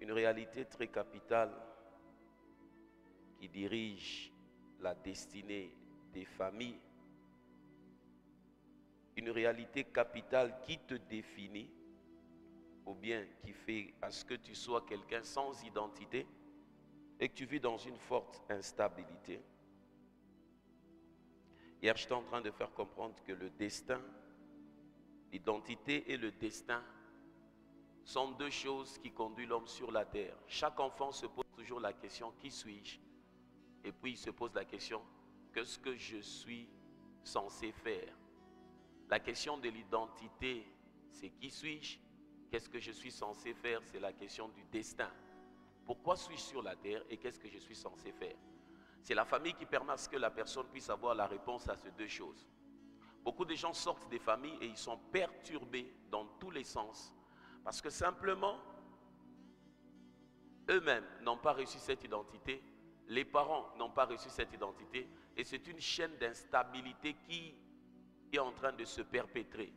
Une réalité très capitale qui dirige la destinée des familles. Une réalité capitale qui te définit ou bien qui fait à ce que tu sois quelqu'un sans identité et que tu vis dans une forte instabilité. Hier, j'étais en train de faire comprendre que le destin, l'identité et le destin sont deux choses qui conduisent l'homme sur la terre. Chaque enfant se pose toujours la question, qui suis-je? Et puis il se pose la question, qu'est-ce que je suis censé faire? La question de l'identité, c'est qui suis-je? Qu'est-ce que je suis censé faire? C'est la question du destin. Pourquoi suis-je sur la terre et qu'est-ce que je suis censé faire? C'est la famille qui permet à ce que la personne puisse avoir la réponse à ces deux choses. Beaucoup de gens sortent des familles et ils sont perturbés dans tous les sens parce que simplement, eux-mêmes n'ont pas reçu cette identité, les parents n'ont pas reçu cette identité et c'est une chaîne d'instabilité qui est en train de se perpétrer.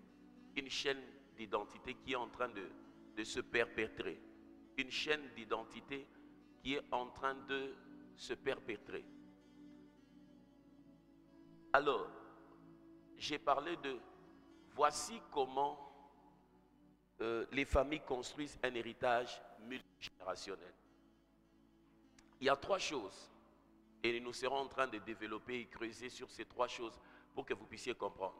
Une chaîne d'identité qui est en train de se perpétrer. Une chaîne d'identité qui est en train de se perpétrer. Alors, j'ai parlé de voici comment les familles construisent un héritage multigénérationnel. Il y a trois choses et nous serons en train de développer et creuser sur ces trois choses pour que vous puissiez comprendre.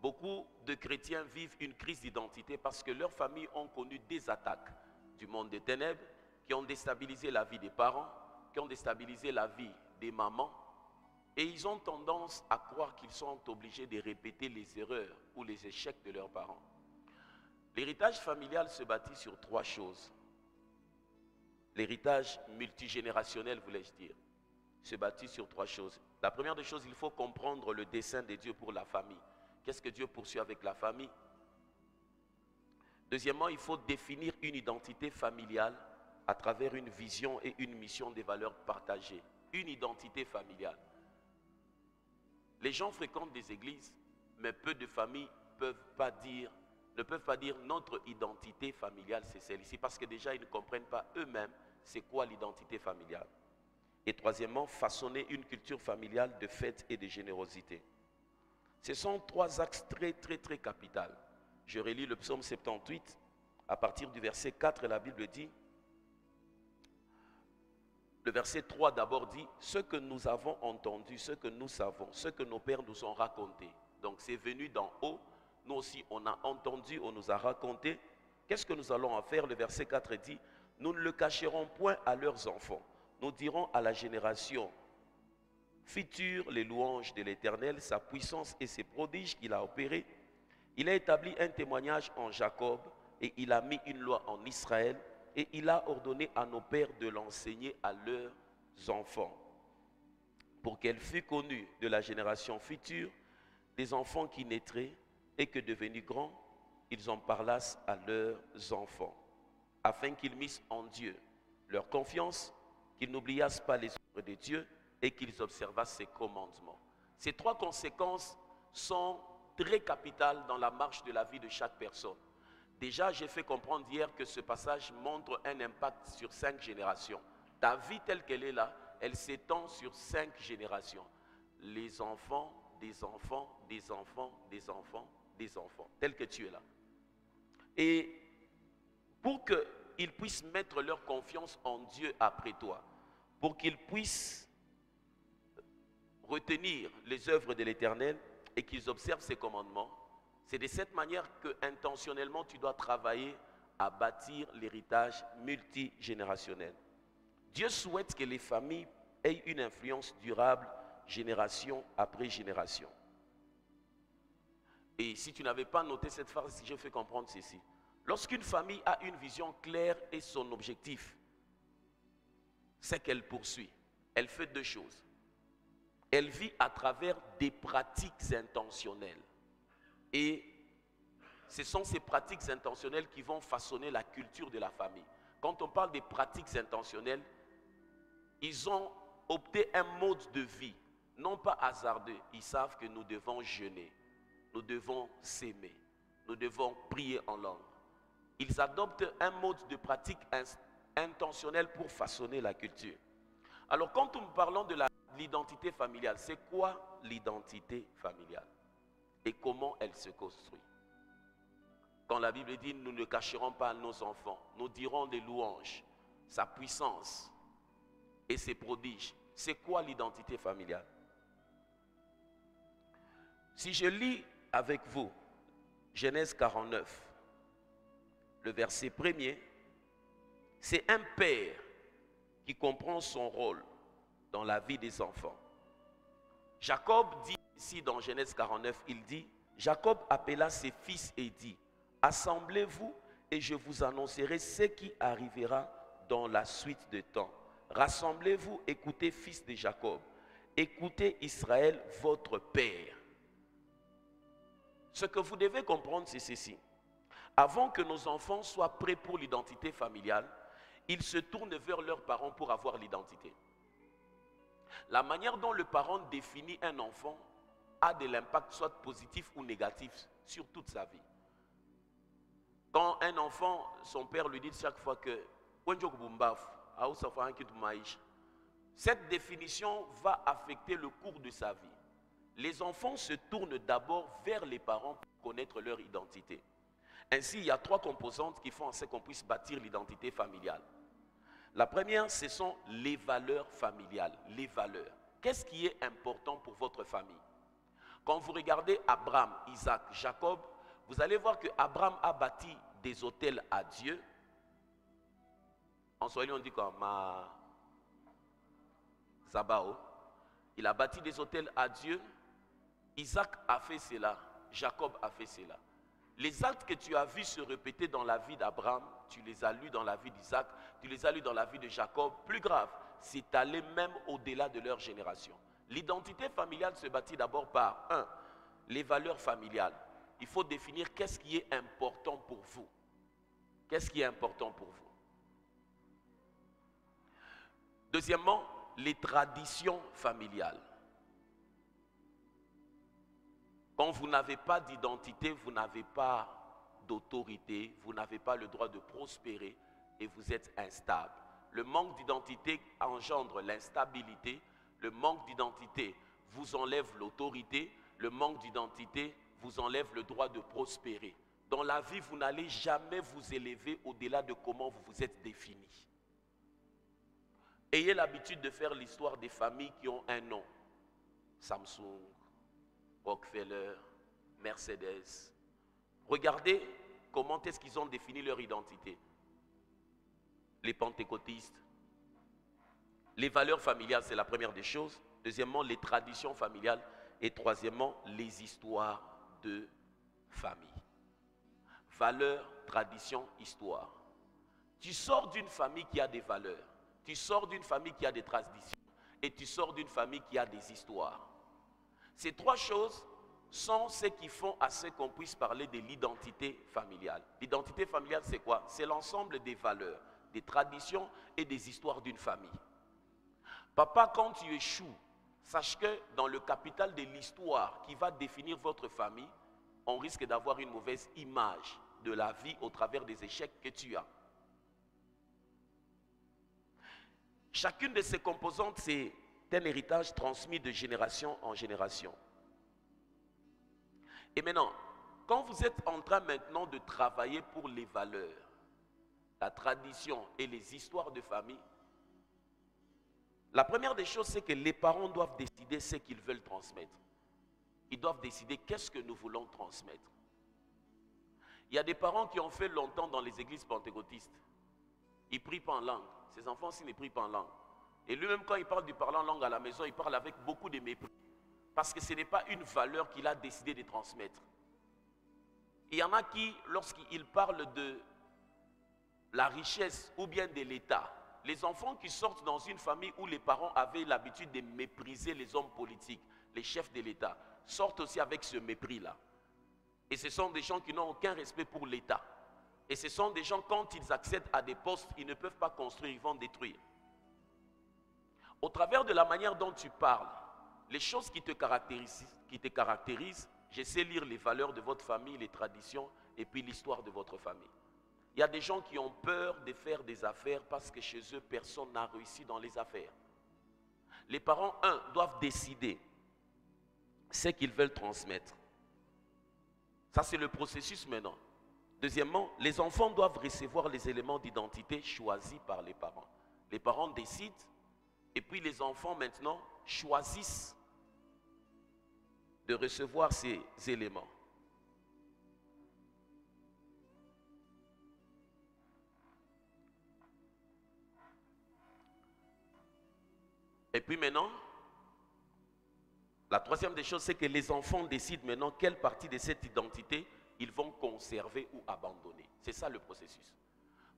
Beaucoup de chrétiens vivent une crise d'identité parce que leurs familles ont connu des attaques du monde des ténèbres qui ont déstabilisé la vie des parents, qui ont déstabilisé la vie des mamans. Et ils ont tendance à croire qu'ils sont obligés de répéter les erreurs ou les échecs de leurs parents. L'héritage familial se bâtit sur trois choses. L'héritage multigénérationnel, voulais-je dire, se bâtit sur trois choses. La première des choses, il faut comprendre le dessein de Dieu pour la famille. Qu'est-ce que Dieu poursuit avec la famille? Deuxièmement, il faut définir une identité familiale à travers une vision et une mission des valeurs partagées. Une identité familiale. Les gens fréquentent des églises, mais peu de familles ne peuvent pas dire notre identité familiale, c'est celle-ci, parce que déjà ils ne comprennent pas eux-mêmes c'est quoi l'identité familiale. Et troisièmement, façonner une culture familiale de fête et de générosité. Ce sont trois axes très capitaux. Je relis le psaume 78, à partir du verset 4, la Bible dit, le verset 3 d'abord dit, ce que nous avons entendu, ce que nous savons, ce que nos pères nous ont raconté. Donc c'est venu d'en haut, nous aussi on a entendu, on nous a raconté. Qu'est-ce que nous allons en faire? Le verset 4 dit, nous ne le cacherons point à leurs enfants. Nous dirons à la génération future les louanges de l'Éternel, sa puissance et ses prodiges qu'il a opérés. Il a établi un témoignage en Jacob et il a mis une loi en Israël et il a ordonné à nos pères de l'enseigner à leurs enfants pour qu'elle fût connue de la génération future, des enfants qui naîtraient et que devenus grands, ils en parlassent à leurs enfants, afin qu'ils missent en Dieu leur confiance, qu'ils n'oubliassent pas les œuvres de Dieu et qu'ils observassent ses commandements. Ces trois conséquences sont très capitales dans la marche de la vie de chaque personne. Déjà, j'ai fait comprendre hier que ce passage montre un impact sur 5 générations. Ta vie telle qu'elle est là, elle s'étend sur 5 générations. Les enfants, des enfants, des enfants, des enfants, des enfants, tel que tu es là. Et pour qu'ils puissent mettre leur confiance en Dieu après toi, pour qu'ils puissent retenir les œuvres de l'Éternel et qu'ils observent ses commandements, c'est de cette manière que intentionnellement tu dois travailler à bâtir l'héritage multigénérationnel. Dieu souhaite que les familles aient une influence durable génération après génération. Et si tu n'avais pas noté cette phrase, je fais comprendre ceci. Lorsqu'une famille a une vision claire et son objectif, c'est qu'elle poursuit. Elle fait deux choses. Elle vit à travers des pratiques intentionnelles. Et ce sont ces pratiques intentionnelles qui vont façonner la culture de la famille. Quand on parle des pratiques intentionnelles, ils ont opté un mode de vie, non pas hasardeux. Ils savent que nous devons jeûner, nous devons s'aimer, nous devons prier en langue. Ils adoptent un mode de pratique intentionnelle pour façonner la culture. Alors quand nous parlons de l'identité familiale, c'est quoi l'identité familiale? Et comment elle se construit? Quand la Bible dit, nous ne cacherons pas à nos enfants, nous dirons des louanges, sa puissance et ses prodiges. C'est quoi l'identité familiale? Si je lis avec vous Genèse 49, le verset 1er, c'est un père qui comprend son rôle dans la vie des enfants. Jacob dit ici dans Genèse 49, il dit, Jacob appela ses fils et dit, assemblez-vous et je vous annoncerai ce qui arrivera dans la suite de temps. Rassemblez-vous, écoutez, fils de Jacob. Écoutez Israël, votre père. Ce que vous devez comprendre, c'est ceci. Avant que nos enfants soient prêts pour l'identité familiale, ils se tournent vers leurs parents pour avoir l'identité. La manière dont le parent définit un enfant a de l'impact soit positif ou négatif sur toute sa vie. Quand un enfant, son père lui dit chaque fois que cette définition va affecter le cours de sa vie. Les enfants se tournent d'abord vers les parents pour connaître leur identité. Ainsi, il y a 3 composantes qui font en sorte qu'on puisse bâtir l'identité familiale. La première, ce sont les valeurs familiales, les valeurs. Qu'est-ce qui est important pour votre famille? Quand vous regardez Abraham, Isaac, Jacob, vous allez voir que Abraham a bâti des autels à Dieu. En swahili, on dit quoi? Zabao. Il a bâti des autels à Dieu. Isaac a fait cela. Jacob a fait cela. Les actes que tu as vus se répéter dans la vie d'Abraham, tu les as lus dans la vie d'Isaac, tu les as lus dans la vie de Jacob. Plus grave, c'est allé même au-delà de leur génération. L'identité familiale se bâtit d'abord par 1. Les valeurs familiales. Il faut définir qu'est-ce qui est important pour vous. Qu'est-ce qui est important pour vous? Deuxièmement, les traditions familiales. Quand vous n'avez pas d'identité, vous n'avez pas d'autorité, vous n'avez pas le droit de prospérer et vous êtes instable. Le manque d'identité engendre l'instabilité. Le manque d'identité vous enlève l'autorité. Le manque d'identité vous enlève le droit de prospérer. Dans la vie, vous n'allez jamais vous élever au-delà de comment vous vous êtes défini. Ayez l'habitude de faire l'histoire des familles qui ont un nom. Samsung, Rockefeller, Mercedes. Regardez comment est-ce qu'ils ont défini leur identité. Les pentecôtistes. Les valeurs familiales, c'est la première des choses. Deuxièmement, les traditions familiales. Et troisièmement, les histoires de famille. Valeurs, traditions, histoire. Tu sors d'une famille qui a des valeurs. Tu sors d'une famille qui a des traditions. Et tu sors d'une famille qui a des histoires. Ces 3 choses sont ce qui font à ce qu'on puisse parler de l'identité familiale. L'identité familiale, c'est quoi? C'est l'ensemble des valeurs, des traditions et des histoires d'une famille. Papa, quand tu échoues, sache que dans le capital de l'histoire qui va définir votre famille, on risque d'avoir une mauvaise image de la vie au travers des échecs que tu as. Chacune de ces composantes, c'est un héritage transmis de génération en génération. Et maintenant, quand vous êtes en train maintenant de travailler pour les valeurs, la tradition et les histoires de famille, la première des choses, c'est que les parents doivent décider ce qu'ils veulent transmettre. Ils doivent décider qu'est-ce que nous voulons transmettre. Il y a des parents qui ont fait longtemps dans les églises pentecôtistes. Ils ne prient pas en langue. Ces enfants-ci ne prient pas en langue. Et lui-même, quand il parle du parler en langue à la maison, il parle avec beaucoup de mépris. Parce que ce n'est pas une valeur qu'il a décidé de transmettre. Il y en a qui, lorsqu'ils parlent de la richesse ou bien de l'État, les enfants qui sortent dans une famille où les parents avaient l'habitude de mépriser les hommes politiques, les chefs de l'État, sortent aussi avec ce mépris-là. Et ce sont des gens qui n'ont aucun respect pour l'État. Et ce sont des gens, quand ils accèdent à des postes, ils ne peuvent pas construire, ils vont détruire. Au travers de la manière dont tu parles, les choses qui te caractérisent, je sais lire les valeurs de votre famille, les traditions et puis l'histoire de votre famille. Il y a des gens qui ont peur de faire des affaires parce que chez eux, personne n'a réussi dans les affaires. Les parents, doivent décider ce qu'ils veulent transmettre. Ça, c'est le processus maintenant. Deuxièmement, les enfants doivent recevoir les éléments d'identité choisis par les parents. Les parents décident et puis les enfants maintenant choisissent de recevoir ces éléments. Et puis maintenant, la troisième des choses, c'est que les enfants décident maintenant quelle partie de cette identité ils vont conserver ou abandonner. C'est ça le processus.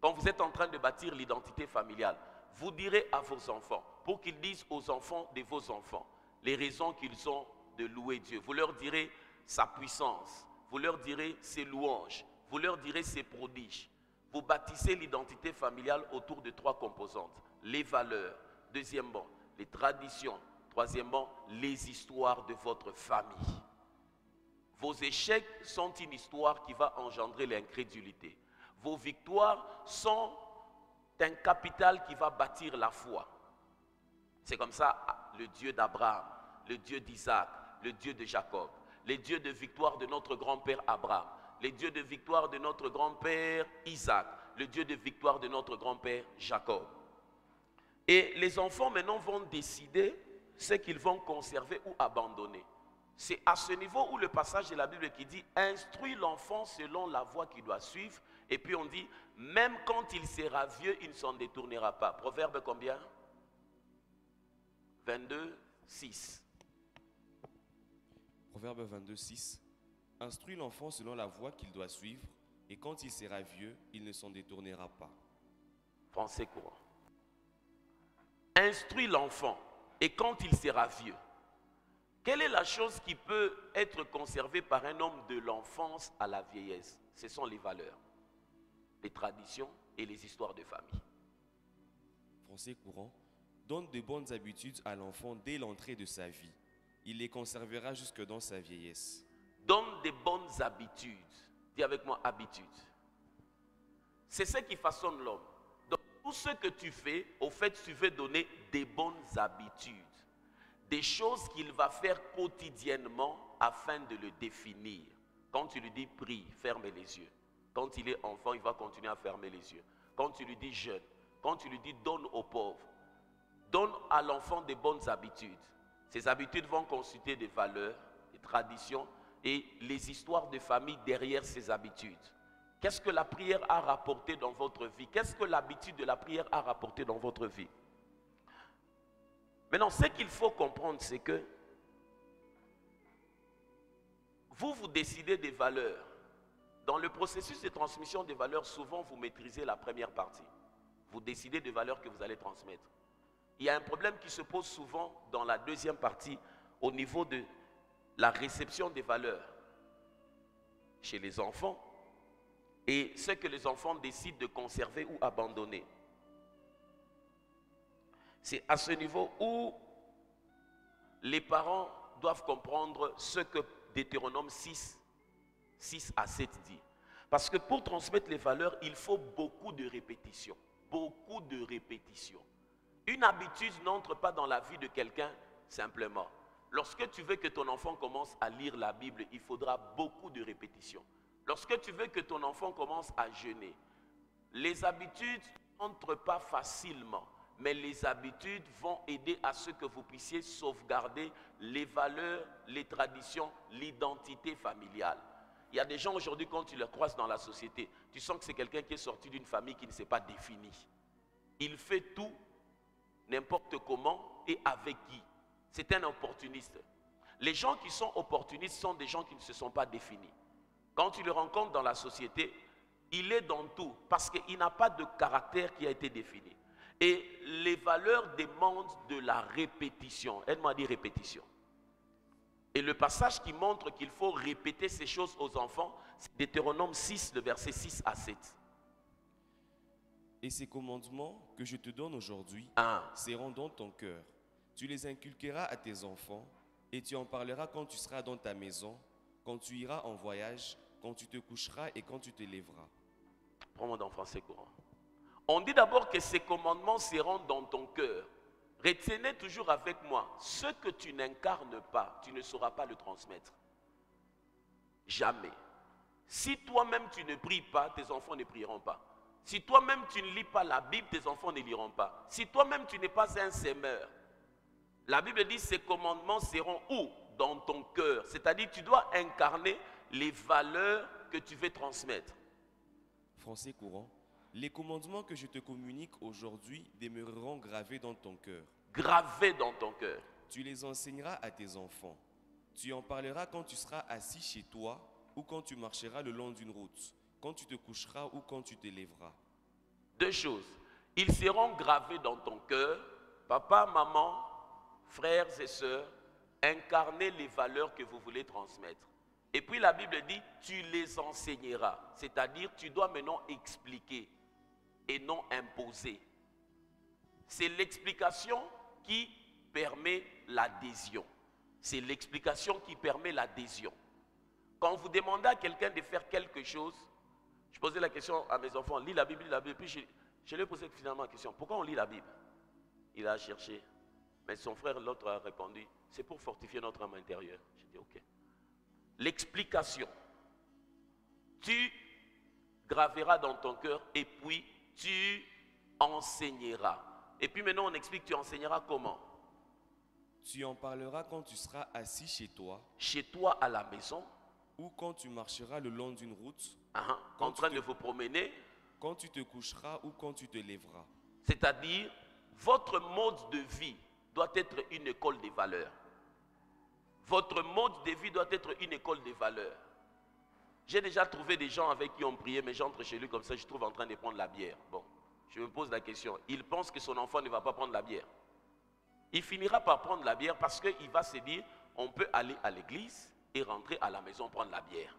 Quand vous êtes en train de bâtir l'identité familiale, vous direz à vos enfants, pour qu'ils disent aux enfants de vos enfants, les raisons qu'ils ont de louer Dieu. Vous leur direz sa puissance, vous leur direz ses louanges, vous leur direz ses prodiges. Vous bâtissez l'identité familiale autour de 3 composantes. Les valeurs, deuxièmement, les traditions, troisièmement, les histoires de votre famille. Vos échecs sont une histoire qui va engendrer l'incrédulité. Vos victoires sont un capital qui va bâtir la foi. C'est comme ça le Dieu d'Abraham, le Dieu d'Isaac, le Dieu de Jacob, les dieux de victoire de notre grand-père Abraham, les dieux de victoire de notre grand-père Isaac, le Dieu de victoire de notre grand-père Jacob. Et les enfants maintenant vont décider ce qu'ils vont conserver ou abandonner. C'est à ce niveau où le passage de la Bible qui dit « Instruis l'enfant selon la voie qu'il doit suivre ». Et puis on dit « Même quand il sera vieux, il ne s'en détournera pas ». Proverbe combien? 22, 6. Proverbe 22, 6. Instruis l'enfant selon la voie qu'il doit suivre, et quand il sera vieux, il ne s'en détournera pas. Français courant. Instruis l'enfant, et quand il sera vieux. Quelle est la chose qui peut être conservée par un homme de l'enfance à la vieillesse? Ce sont les valeurs, les traditions et les histoires de famille. Français courant. Donne de bonnes habitudes à l'enfant dès l'entrée de sa vie. Il les conservera jusque dans sa vieillesse. Donne de bonnes habitudes. Dis avec moi, habitudes. C'est ce qui façonne l'homme. Donc, tout ce que tu fais, au fait, tu veux donner des bonnes habitudes. Des choses qu'il va faire quotidiennement afin de le définir. Quand tu lui dis prie, ferme les yeux. Quand il est enfant, il va continuer à fermer les yeux. Quand tu lui dis jeûne, quand tu lui dis donne aux pauvres, donne à l'enfant des bonnes habitudes. Ces habitudes vont constituer des valeurs, des traditions et les histoires de famille derrière ces habitudes. Qu'est-ce que la prière a rapporté dans votre vie? Qu'est-ce que l'habitude de la prière a rapporté dans votre vie? Maintenant, ce qu'il faut comprendre, c'est que vous décidez des valeurs. Dans le processus de transmission des valeurs, souvent vous maîtrisez la première partie. Vous décidez des valeurs que vous allez transmettre. Il y a un problème qui se pose souvent dans la deuxième partie au niveau de la réception des valeurs chez les enfants et ce que les enfants décident de conserver ou abandonner. C'est à ce niveau où les parents doivent comprendre ce que Deutéronome 6 à 7 dit. Parce que pour transmettre les valeurs, il faut beaucoup de répétitions. Beaucoup de répétitions. Une habitude n'entre pas dans la vie de quelqu'un simplement. Lorsque tu veux que ton enfant commence à lire la Bible, il faudra beaucoup de répétitions. Lorsque tu veux que ton enfant commence à jeûner, les habitudes n'entrent pas facilement. Mais les habitudes vont aider à ce que vous puissiez sauvegarder les valeurs, les traditions, l'identité familiale. Il y a des gens aujourd'hui, quand tu les croises dans la société, tu sens que c'est quelqu'un qui est sorti d'une famille qui ne s'est pas définie. Il fait tout, n'importe comment et avec qui. C'est un opportuniste. Les gens qui sont opportunistes sont des gens qui ne se sont pas définis. Quand tu le rencontres dans la société, il est dans tout parce qu'il n'a pas de caractère qui a été défini. Et les valeurs demandent de la répétition. Elle m'a dit répétition. Et le passage qui montre qu'il faut répéter ces choses aux enfants, c'est Deutéronome 6, le verset 6 à 7. Et ces commandements que je te donne aujourd'hui seront dans ton cœur. Tu les inculqueras à tes enfants et tu en parleras quand tu seras dans ta maison, quand tu iras en voyage, quand tu te coucheras et quand tu te lèveras. Prends-moi dans français courant. On dit d'abord que ces commandements seront dans ton cœur. Retenez toujours avec moi, ce que tu n'incarnes pas, tu ne sauras pas le transmettre. Jamais. Si toi-même tu ne pries pas, tes enfants ne prieront pas. Si toi-même tu ne lis pas la Bible, tes enfants ne liront pas. Si toi-même tu n'es pas un sémeur, la Bible dit ces commandements seront où? Dans ton cœur. C'est-à-dire tu dois incarner les valeurs que tu veux transmettre. Français courant. Les commandements que je te communique aujourd'hui demeureront gravés dans ton cœur. Gravés dans ton cœur. Tu les enseigneras à tes enfants. Tu en parleras quand tu seras assis chez toi ou quand tu marcheras le long d'une route, quand tu te coucheras ou quand tu te lèveras. Deux choses. Ils seront gravés dans ton cœur. Papa, maman, frères et sœurs, incarnez les valeurs que vous voulez transmettre. Et puis la Bible dit, tu les enseigneras. C'est-à-dire, tu dois maintenant expliquer et non imposer. C'est l'explication qui permet l'adhésion. C'est l'explication qui permet l'adhésion. Quand vous demandez à quelqu'un de faire quelque chose, je posais la question à mes enfants, lis la Bible, puis je lui ai posé finalement la question, pourquoi on lit la Bible? Il a cherché, mais son frère, l'autre, a répondu, c'est pour fortifier notre âme intérieure. J'ai dit, ok. L'explication, tu graveras dans ton cœur et puis tu enseigneras. Et puis maintenant on explique, tu enseigneras comment? Tu en parleras quand tu seras assis chez toi. Chez toi à la maison. Ou quand tu marcheras le long d'une route. En train de vous promener. Quand tu te coucheras ou quand tu te lèveras. C'est-à-dire, votre mode de vie doit être une école des valeurs. Votre mode de vie doit être une école des valeurs. J'ai déjà trouvé des gens avec qui on priait, mais j'entre chez lui comme ça, je trouve en train de prendre la bière. Bon, je me pose la question, il pense que son enfant ne va pas prendre la bière. Il finira par prendre la bière parce qu'il va se dire, on peut aller à l'église et rentrer à la maison prendre la bière.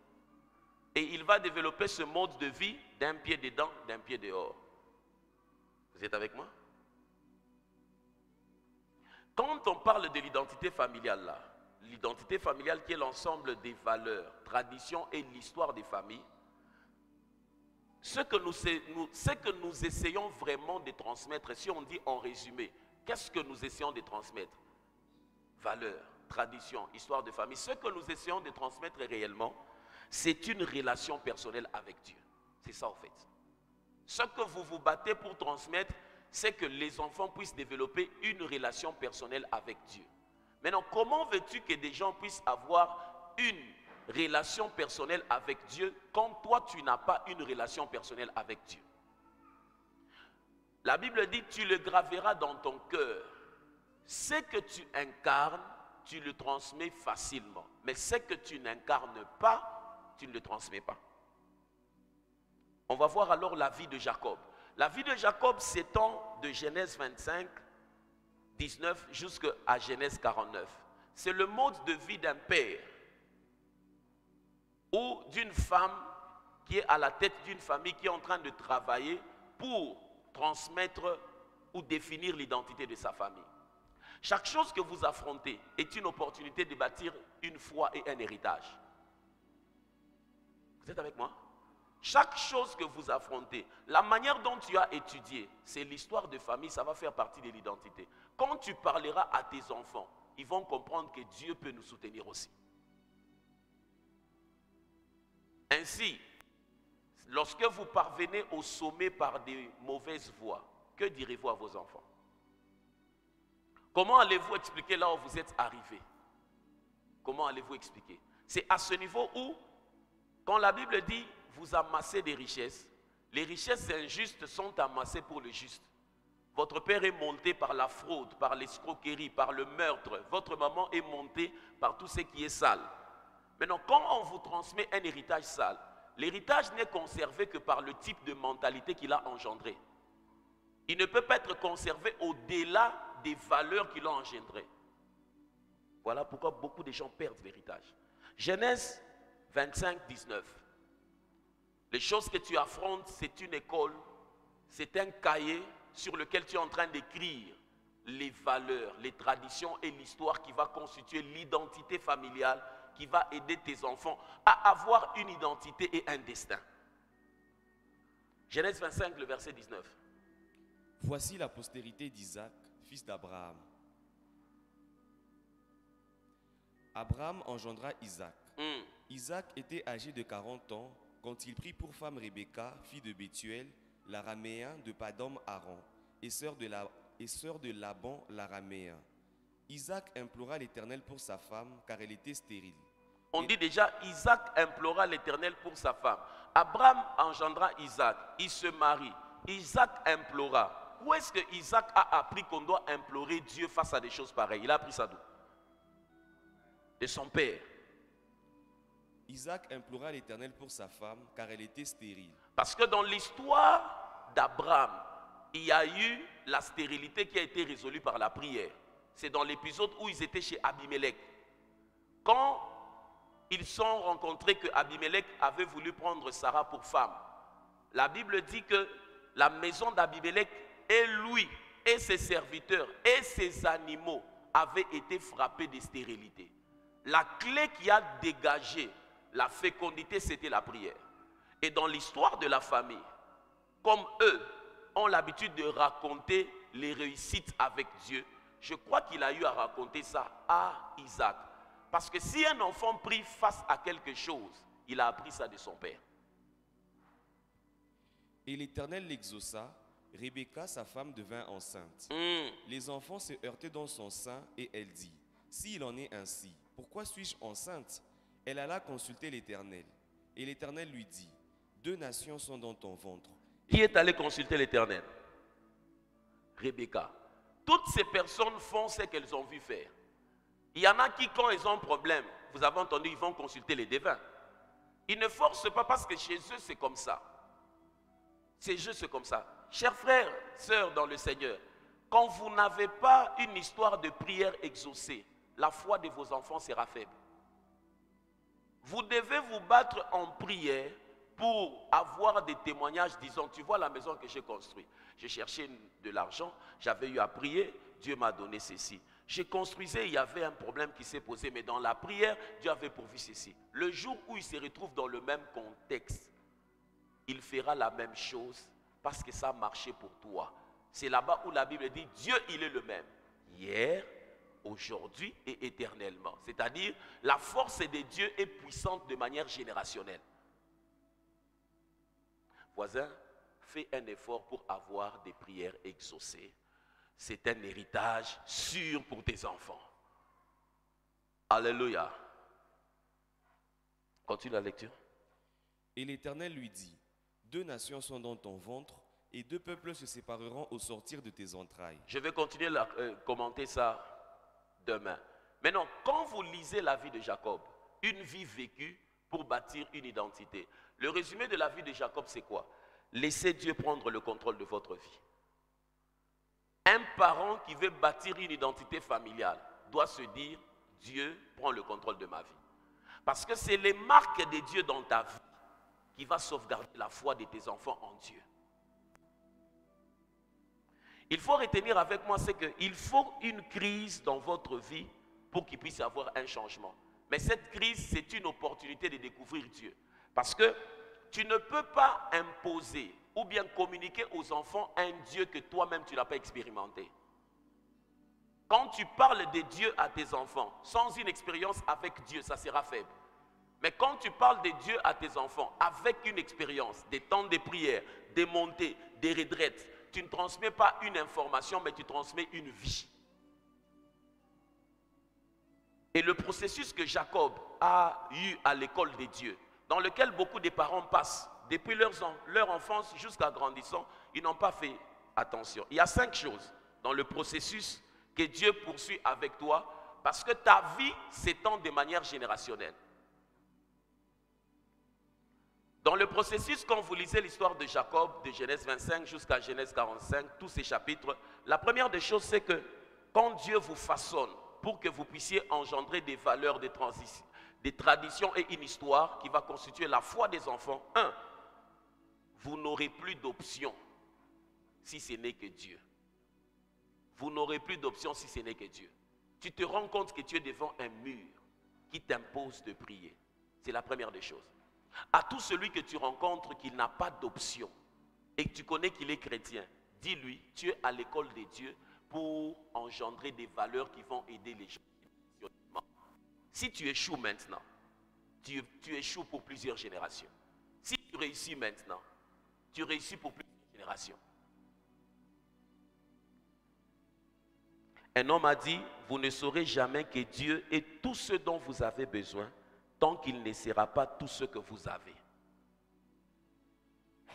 Et il va développer ce mode de vie d'un pied dedans, d'un pied dehors. Vous êtes avec moi? Quand on parle de l'identité familiale là, l'identité familiale qui est l'ensemble des valeurs, traditions et l'histoire des familles, ce que nous essayons vraiment de transmettre, si on dit en résumé, qu'est-ce que nous essayons de transmettre? Valeurs, traditions, histoire de famille. Ce que nous essayons de transmettre réellement, c'est une relation personnelle avec Dieu. C'est ça en fait. Ce que vous vous battez pour transmettre, c'est que les enfants puissent développer une relation personnelle avec Dieu. Maintenant, comment veux-tu que des gens puissent avoir une relation personnelle avec Dieu quand toi, tu n'as pas une relation personnelle avec Dieu? La Bible dit, tu le graveras dans ton cœur. Ce que tu incarnes, tu le transmets facilement. Mais ce que tu n'incarnes pas, tu ne le transmets pas. On va voir alors la vie de Jacob. La vie de Jacob s'étend de Genèse 25, 19 jusqu'à Genèse 49. C'est le mode de vie d'un père ou d'une femme qui est à la tête d'une famille qui est en train de travailler pour transmettre ou définir l'identité de sa famille. Chaque chose que vous affrontez est une opportunité de bâtir une foi et un héritage. Vous êtes avec moi? Chaque chose que vous affrontez, la manière dont tu as étudié, c'est l'histoire de famille, ça va faire partie de l'identité. Quand tu parleras à tes enfants, ils vont comprendre que Dieu peut nous soutenir aussi. Ainsi, lorsque vous parvenez au sommet par des mauvaises voies, que direz-vous à vos enfants? Comment allez-vous expliquer là où vous êtes arrivé? Comment allez-vous expliquer? C'est à ce niveau où, quand la Bible dit, vous amassez des richesses, les richesses injustes sont amassées pour le juste. Votre père est monté par la fraude, par l'escroquerie, par le meurtre. Votre maman est montée par tout ce qui est sale. Maintenant, quand on vous transmet un héritage sale, l'héritage n'est conservé que par le type de mentalité qu'il a engendré. Il ne peut pas être conservé au-delà des valeurs qu'il a engendrées. Voilà pourquoi beaucoup de gens perdent l'héritage. Genèse 25, 19. Les choses que tu affrontes, c'est une école, c'est un cahier sur lequel tu es en train d'écrire les valeurs, les traditions et l'histoire qui va constituer l'identité familiale, qui va aider tes enfants à avoir une identité et un destin. Genèse 25, le verset 19. Voici la postérité d'Isaac, fils d'Abraham. Abraham engendra Isaac. Isaac était âgé de 40 ans quand il prit pour femme Rebecca, fille de Bethuel, l'araméen de Padam Aram, et sœur de Laban l'araméen. Isaac implora l'Éternel pour sa femme, car elle était stérile. On dit déjà, Isaac implora l'Éternel pour sa femme. Abraham engendra Isaac, il se marie. Isaac implora. Où est-ce que Isaac a appris qu'on doit implorer Dieu face à des choses pareilles? Il a appris ça d'où? De son père. Isaac implora l'Éternel pour sa femme, car elle était stérile. Parce que dans l'histoire d'Abraham, il y a eu la stérilité qui a été résolue par la prière. C'est dans l'épisode où ils étaient chez Abimelech. Quand ils sont rencontrés que Abimelech avait voulu prendre Sarah pour femme, la Bible dit que la maison d'Abimelech et lui et ses serviteurs et ses animaux avaient été frappés de stérilité. La clé qui a dégagé la fécondité, c'était la prière. Et dans l'histoire de la famille, comme eux ont l'habitude de raconter les réussites avec Dieu, je crois qu'il a eu à raconter ça à Isaac. Parce que si un enfant prie face à quelque chose, il a appris ça de son père. Et l'Éternel l'exauça. Rebecca, sa femme, devint enceinte. Les enfants se heurtaient dans son sein et elle dit, « S'il en est ainsi, pourquoi suis-je enceinte ?» Elle alla consulter l'Éternel. Et l'Éternel lui dit, « 2 nations sont dans ton ventre. » Qui est allé consulter l'Éternel? Rebecca. Toutes ces personnes font ce qu'elles ont vu faire. Il y en a qui, quand ils ont un problème, vous avez entendu, ils vont consulter les devins. Ils ne forcent pas parce que chez eux, c'est comme ça. Chez eux, c'est comme ça. Chers frères, sœurs dans le Seigneur, quand vous n'avez pas une histoire de prière exaucée, la foi de vos enfants sera faible. Vous devez vous battre en prière pour avoir des témoignages disant, tu vois la maison que j'ai construite. J'ai cherché de l'argent, j'avais eu à prier, Dieu m'a donné ceci. Je construisais, il y avait un problème qui s'est posé, mais dans la prière, Dieu avait pourvu ceci. Le jour où il se retrouve dans le même contexte, il fera la même chose parce que ça a marché pour toi. C'est là-bas où la Bible dit, Dieu, il est le même. Hier, aujourd'hui et éternellement. C'est-à-dire, la force de Dieu est puissante de manière générationnelle. Voisin, fais un effort pour avoir des prières exaucées. C'est un héritage sûr pour tes enfants. Alléluia. Continue la lecture. Et l'Éternel lui dit, 2 nations sont dans ton ventre, et 2 peuples se sépareront au sortir de tes entrailles. Je vais continuer à commenter ça demain. Maintenant, quand vous lisez la vie de Jacob, une vie vécue pour bâtir une identité, le résumé de la vie de Jacob, c'est quoi? Laissez Dieu prendre le contrôle de votre vie. Un parent qui veut bâtir une identité familiale doit se dire, Dieu prend le contrôle de ma vie. Parce que c'est les marques de Dieu dans ta vie qui va sauvegarder la foi de tes enfants en Dieu. Il faut retenir avec moi, c'est qu'il faut une crise dans votre vie pour qu'il puisse y avoir un changement. Mais cette crise, c'est une opportunité de découvrir Dieu. Parce que tu ne peux pas imposer ou bien communiquer aux enfants un Dieu que toi-même tu n'as pas expérimenté. Quand tu parles de Dieu à tes enfants, sans une expérience avec Dieu, ça sera faible. Mais quand tu parles de Dieu à tes enfants, avec une expérience, des temps de prière, des montées, des retraites, tu ne transmets pas une information, mais tu transmets une vie. Et le processus que Jacob a eu à l'école de Dieu, dans lequel beaucoup de parents passent, depuis leur enfance jusqu'à grandissant, ils n'ont pas fait attention. Il y a 5 choses dans le processus que Dieu poursuit avec toi, parce que ta vie s'étend de manière générationnelle. Dans le processus, quand vous lisez l'histoire de Jacob, de Genèse 25 jusqu'à Genèse 45, tous ces chapitres, la première des choses, c'est que quand Dieu vous façonne pour que vous puissiez engendrer des valeurs, des traditions et une histoire qui va constituer la foi des enfants, vous n'aurez plus d'option si ce n'est que Dieu. Vous n'aurez plus d'option si ce n'est que Dieu. Tu te rends compte que tu es devant un mur qui t'impose de prier. C'est la première des choses. À tout celui que tu rencontres qu'il n'a pas d'option, et que tu connais qu'il est chrétien, dis-lui, tu es à l'école de Dieu pour engendrer des valeurs qui vont aider les gens. Si tu échoues maintenant, tu échoues pour plusieurs générations. Si tu réussis maintenant, tu réussis pour plusieurs générations. Un homme a dit, vous ne saurez jamais que Dieu est tout ce dont vous avez besoin tant qu'il ne sera pas tout ce que vous avez.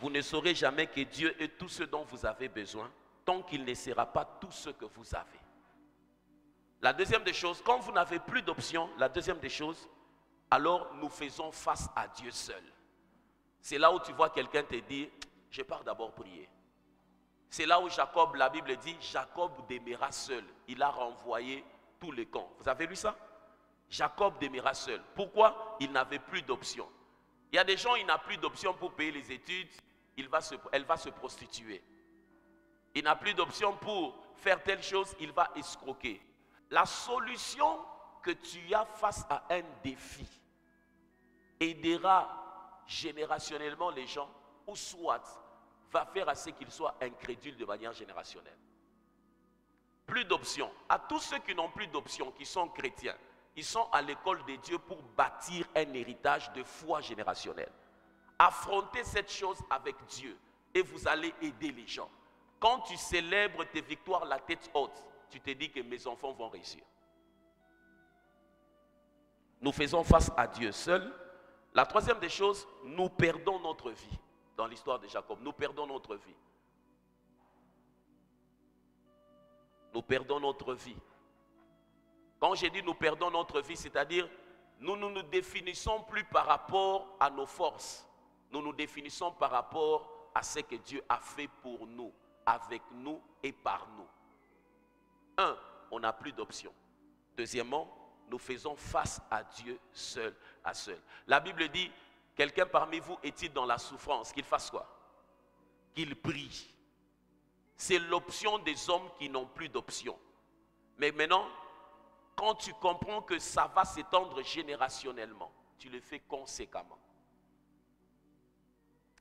Vous ne saurez jamais que Dieu est tout ce dont vous avez besoin tant qu'il ne sera pas tout ce que vous avez. La deuxième des choses, quand vous n'avez plus d'options, la deuxième des choses, alors nous faisons face à Dieu seul. C'est là où tu vois quelqu'un te dire, je pars d'abord prier. C'est là où Jacob, la Bible dit, Jacob demeura seul. Il a renvoyé tous les camps. Vous avez lu ça? Jacob demeura seul. Pourquoi? Il n'avait plus d'options. Il y a des gens, il n'a plus d'options pour payer les études, elle va se prostituer. Il n'a plus d'options pour faire telle chose, il va escroquer. La solution que tu as face à un défi aidera générationnellement les gens, ou soit va faire à ce qu'ils soient incrédules de manière générationnelle. Plus d'options. À tous ceux qui n'ont plus d'options, qui sont chrétiens, ils sont à l'école de Dieu pour bâtir un héritage de foi générationnelle. Affrontez cette chose avec Dieu et vous allez aider les gens. Quand tu célèbres tes victoires la tête haute, tu te dis que mes enfants vont réussir. Nous faisons face à Dieu seul. La troisième des choses, nous perdons notre vie. Dans l'histoire de Jacob, nous perdons notre vie. Nous perdons notre vie. Quand j'ai dit nous perdons notre vie, c'est-à-dire nous ne nous définissons plus par rapport à nos forces. Nous nous définissons par rapport à ce que Dieu a fait pour nous, avec nous et par nous. Un, on n'a plus d'options. Deuxièmement, nous faisons face à Dieu seul à seul. La Bible dit, quelqu'un parmi vous est-il dans la souffrance, qu'il fasse quoi? Qu'il prie. C'est l'option des hommes qui n'ont plus d'option. Mais maintenant, quand tu comprends que ça va s'étendre générationnellement, tu le fais conséquemment.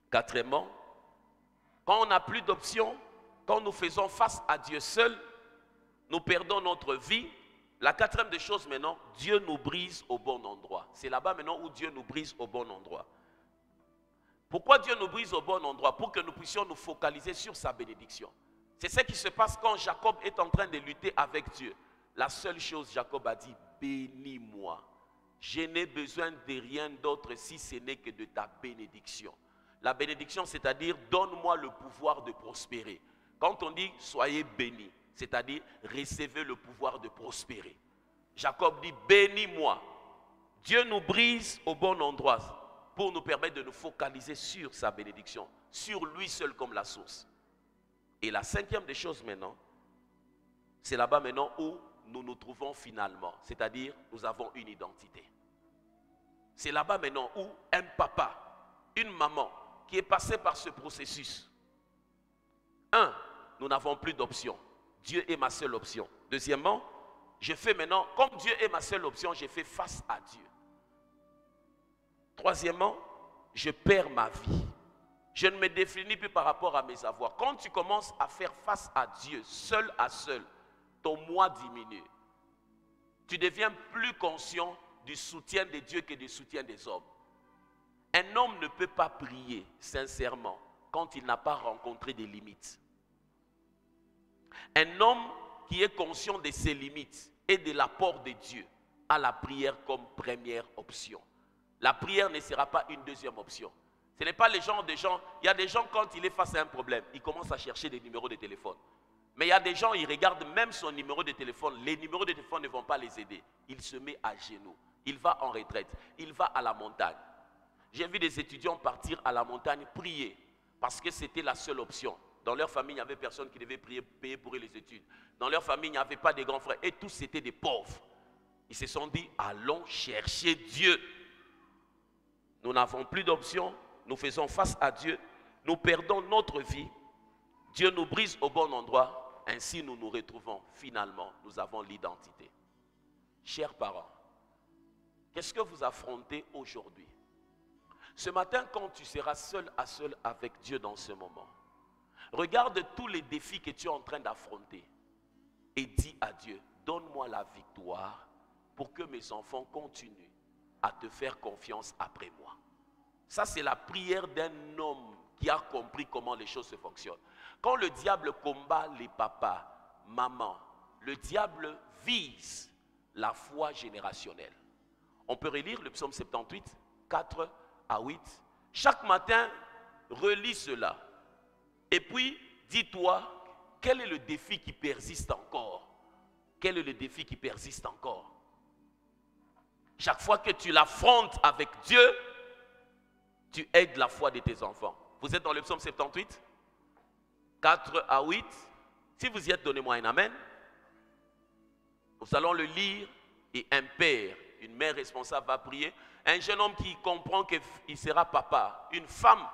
Quatrièmement, quand on n'a plus d'options, quand nous faisons face à Dieu seul, nous perdons notre vie. La quatrième des choses maintenant, Dieu nous brise au bon endroit. C'est là-bas maintenant où Dieu nous brise au bon endroit. Pourquoi Dieu nous brise au bon endroit? Pour que nous puissions nous focaliser sur sa bénédiction. C'est ce qui se passe quand Jacob est en train de lutter avec Dieu. La seule chose, Jacob a dit, bénis-moi. Je n'ai besoin de rien d'autre si ce n'est que de ta bénédiction. La bénédiction, c'est-à-dire, donne-moi le pouvoir de prospérer. Quand on dit, soyez bénis, c'est-à-dire, recevez le pouvoir de prospérer. Jacob dit, bénis-moi. Dieu nous brise au bon endroit pour nous permettre de nous focaliser sur sa bénédiction, sur lui seul comme la source. Et la cinquième des choses maintenant, c'est là-bas maintenant où nous nous trouvons finalement, c'est-à-dire nous avons une identité. C'est là-bas maintenant où un papa, une maman qui est passé par ce processus. Un, nous n'avons plus d'option. Dieu est ma seule option. Deuxièmement, je fais maintenant, comme Dieu est ma seule option, je fais face à Dieu. Troisièmement, je perds ma vie. Je ne me définis plus par rapport à mes avoirs. Quand tu commences à faire face à Dieu, seul à seul, ton moi diminue. Tu deviens plus conscient du soutien de Dieu que du soutien des hommes. Un homme ne peut pas prier sincèrement quand il n'a pas rencontré des limites. Un homme qui est conscient de ses limites et de l'apport de Dieu a la prière comme première option. La prière ne sera pas une deuxième option. Ce n'est pas les gens des gens. Il y a des gens, quand il est face à un problème, ils commencent à chercher des numéros de téléphone. Mais il y a des gens, ils regardent même son numéro de téléphone. Les numéros de téléphone ne vont pas les aider. Il se met à genoux. Il va en retraite. Il va à la montagne. J'ai vu des étudiants partir à la montagne prier parce que c'était la seule option. Dans leur famille, il n'y avait personne qui devait payer pour les études. Dans leur famille, il n'y avait pas de grands frères. Et tous étaient des pauvres. Ils se sont dit, allons chercher Dieu. Nous n'avons plus d'options. Nous faisons face à Dieu. Nous perdons notre vie. Dieu nous brise au bon endroit. Ainsi, nous nous retrouvons. Finalement, nous avons l'identité. Chers parents, qu'est-ce que vous affrontez aujourd'hui? Ce matin, quand tu seras seul à seul avec Dieu dans ce moment, Regarde tous les défis que tu es en train d'affronter et dis à Dieu, donne-moi la victoire pour que mes enfants continuent à te faire confiance après moi. Ça, c'est la prière d'un homme qui a compris comment les choses se fonctionnent. Quand le diable combat les papas, mamans, le diable vise la foi générationnelle. On peut relire le psaume 78, 4 à 8. Chaque matin, relis cela. Et puis, dis-toi, quel est le défi qui persiste encore? Quel est le défi qui persiste encore? Chaque fois que tu l'affrontes avec Dieu, tu aides la foi de tes enfants. Vous êtes dans le psaume 78, 4 à 8. Si vous y êtes, donnez-moi un amen. Nous allons le lire et un père, une mère responsable va prier. Un jeune homme qui comprend qu'il sera papa. Une femme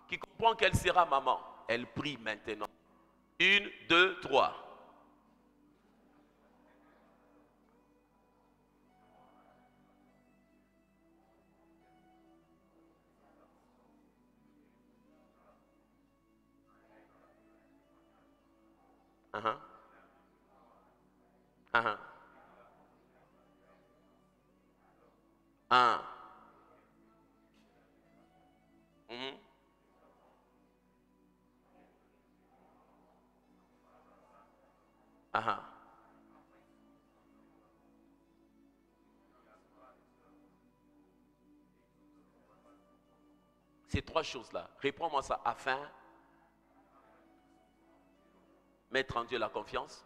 qui comprend qu'elle sera maman. Elle prie maintenant. 1, 2, 3. Ces trois choses-là, réponds-moi ça, afin mettre en Dieu la confiance,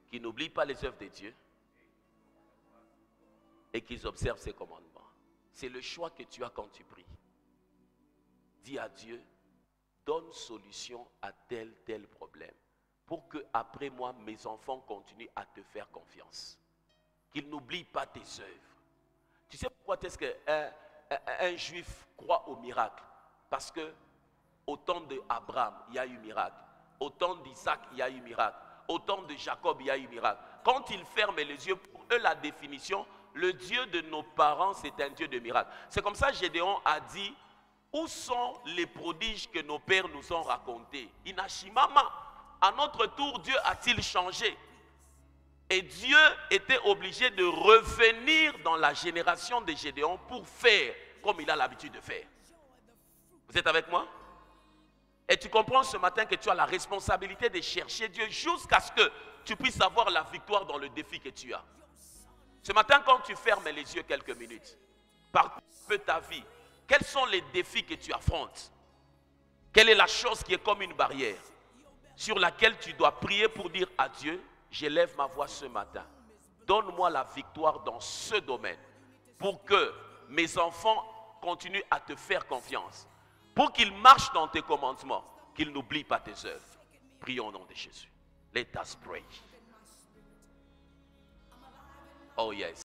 qu'ils n'oublient pas les œuvres de Dieu et qu'ils observent ses commandements. C'est le choix que tu as quand tu pries. Dis à Dieu, donne solution à tel problème pour que après moi, mes enfants continuent à te faire confiance. Qu'ils n'oublient pas tes œuvres. Tu sais pourquoi est-ce qu'un juif croit au miracle? Parce que au temps d'Abraham, il y a eu miracle. Au temps d'Isaac, il y a eu miracle. Au temps de Jacob, il y a eu miracle. Quand ils ferment les yeux, pour eux, la définition, le Dieu de nos parents, c'est un Dieu de miracle. C'est comme ça que Gédéon a dit, où sont les prodiges que nos pères nous ont racontés? Inashimama, à notre tour, Dieu a-t-il changé? Et Dieu était obligé de revenir dans la génération de Gédéon pour faire comme il a l'habitude de faire. Vous êtes avec moi? Et tu comprends ce matin que tu as la responsabilité de chercher Dieu jusqu'à ce que tu puisses avoir la victoire dans le défi que tu as. Ce matin, quand tu fermes les yeux quelques minutes, parcours un peu ta vie, quels sont les défis que tu affrontes? Quelle est la chose qui est comme une barrière sur laquelle tu dois prier pour dire à Dieu, j'élève ma voix ce matin. Donne-moi la victoire dans ce domaine pour que mes enfants continuent à te faire confiance. Pour qu'ils marchent dans tes commandements, qu'ils n'oublient pas tes œuvres. Prions au nom de Jésus. Let us pray. Oh yes.